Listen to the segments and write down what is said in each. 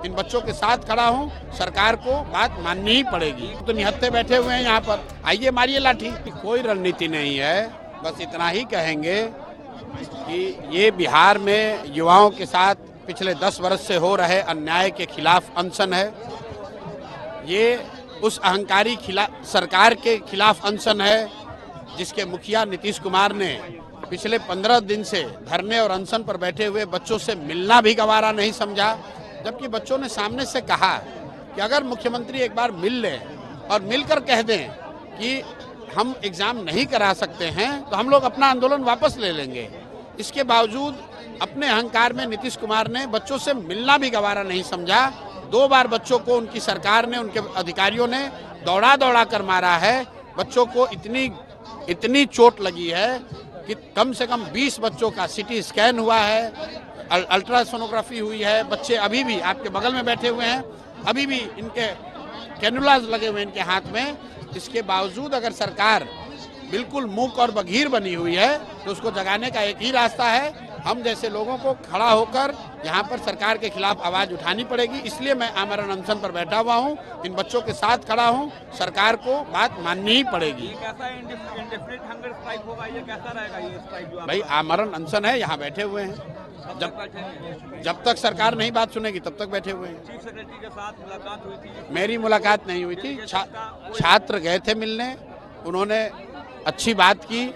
इन बच्चों के साथ खड़ा हूँ। सरकार को बात माननी ही पड़ेगी। तो निहत्थे बैठे हुए हैं यहाँ पर, आइए मारिए लाठी। कोई रणनीति नहीं है, बस इतना ही कहेंगे कि ये बिहार में युवाओं के साथ पिछले 10 वर्ष से हो रहे अन्याय के खिलाफ अनशन है। ये उस अहंकारी सरकार के खिलाफ अनशन है जिसके मुखिया नीतीश कुमार ने पिछले 15 दिन से धरने और अनशन पर बैठे हुए बच्चों से मिलना भी गवारा नहीं समझा, जबकि बच्चों ने सामने से कहा कि अगर मुख्यमंत्री एक बार मिल लें और मिलकर कह दें कि हम एग्ज़ाम नहीं करा सकते हैं तो हम लोग अपना आंदोलन वापस ले लेंगे। इसके बावजूद अपने अहंकार में नीतीश कुमार ने बच्चों से मिलना भी गवारा नहीं समझा। 2 बार बच्चों को उनकी सरकार ने, उनके अधिकारियों ने दौड़ा कर मारा है। बच्चों को इतनी चोट लगी है कि कम से कम 20 बच्चों का सीटी स्कैन हुआ है, अल्ट्रासोनोग्राफी हुई है। बच्चे अभी भी आपके बगल में बैठे हुए हैं, अभी भी इनके कैनुलास लगे हुए हैं इनके हाथ में। इसके बावजूद अगर सरकार बिल्कुल मूक और बधिर बनी हुई है तो उसको जगाने का एक ही रास्ता है, हम जैसे लोगों को खड़ा होकर यहाँ पर सरकार के खिलाफ आवाज़ उठानी पड़ेगी। इसलिए मैं आमरण अनशन पर बैठा हुआ हूँ, इन बच्चों के साथ खड़ा हूँ। सरकार को बात माननी ही पड़ेगी। ये कैसा इंडेफिनिट हंगर स्ट्राइक होगा, ये कैसा रहेगा ये स्ट्राइक जो भाई आमरण अनशन है, यहाँ बैठे हुए हैं। जब तक सरकार नहीं बात सुनेगी तब तक बैठे हुए हैं। चीफ सेक्रेटरी के साथ मुलाकात हुई थी? मेरी मुलाकात नहीं हुई थी। छात्र गए थे मिलने, उन्होंने अच्छी बात की,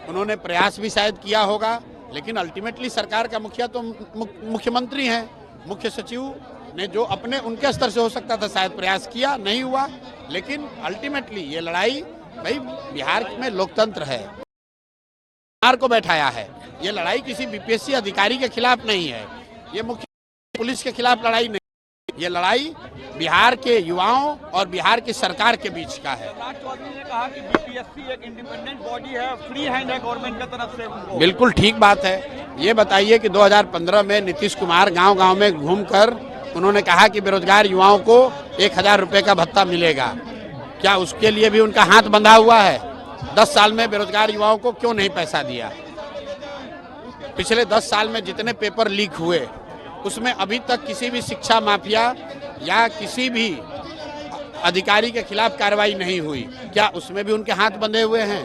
उन्होंने प्रयास भी शायद किया होगा, लेकिन अल्टीमेटली सरकार का मुखिया तो मुख्यमंत्री हैं। मुख्य सचिव ने जो अपने उनके स्तर से हो सकता था शायद प्रयास किया, नहीं हुआ। लेकिन अल्टीमेटली ये लड़ाई भाई बिहार में लोकतंत्र है, सरकार को बैठाया है। ये लड़ाई किसी बीपीएससी अधिकारी के खिलाफ नहीं है, ये मुख्य पुलिस के खिलाफ लड़ाई नहीं, ये लड़ाई बिहार के युवाओं और बिहार की सरकार के बीच का है। चौधरी ने कहा कि बीपीएससी एक इंडिपेंडेंट बॉडी है, फ्री हैंड है गवर्नमेंट की तरफ से उनको। बिल्कुल ठीक बात है। ये बताइए कि 2015 में नीतीश कुमार गांव-गांव में घूमकर उन्होंने कहा कि बेरोजगार युवाओं को 1000 रुपये का भत्ता मिलेगा। क्या उसके लिए भी उनका हाथ बंधा हुआ है? 10 साल में बेरोजगार युवाओं को क्यों नहीं पैसा दिया? पिछले 10 साल में जितने पेपर लीक हुए उसमें अभी तक किसी भी शिक्षा माफिया या किसी भी अधिकारी के खिलाफ कार्रवाई नहीं हुई। क्या उसमें भी उनके हाथ बंधे हुए हैं?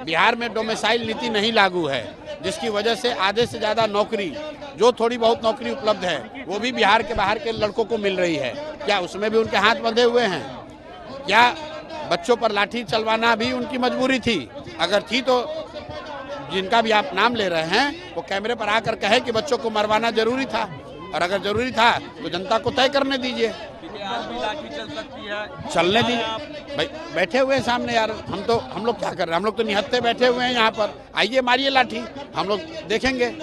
बिहार में डोमिसाइल नीति नहीं लागू है, जिसकी वजह से आधे से ज़्यादा नौकरी, जो थोड़ी बहुत नौकरी उपलब्ध है वो भी बिहार के बाहर के लड़कों को मिल रही है। क्या उसमें भी उनके हाथ बंधे हुए हैं? क्या बच्चों पर लाठी चलवाना भी उनकी मजबूरी थी? अगर थी तो जिनका भी आप नाम ले रहे हैं वो कैमरे पर आकर कहे कि बच्चों को मरवाना जरूरी था, और अगर जरूरी था तो जनता को तय करने दीजिए। आज भी लाठी चल सकती है, चलने दीजिए। भाई बैठे हुए हैं सामने यार, हम लोग क्या कर रहे हैं? हम लोग तो निहत्थे बैठे हुए हैं यहाँ पर, आइए मारिए लाठी, हम लोग देखेंगे।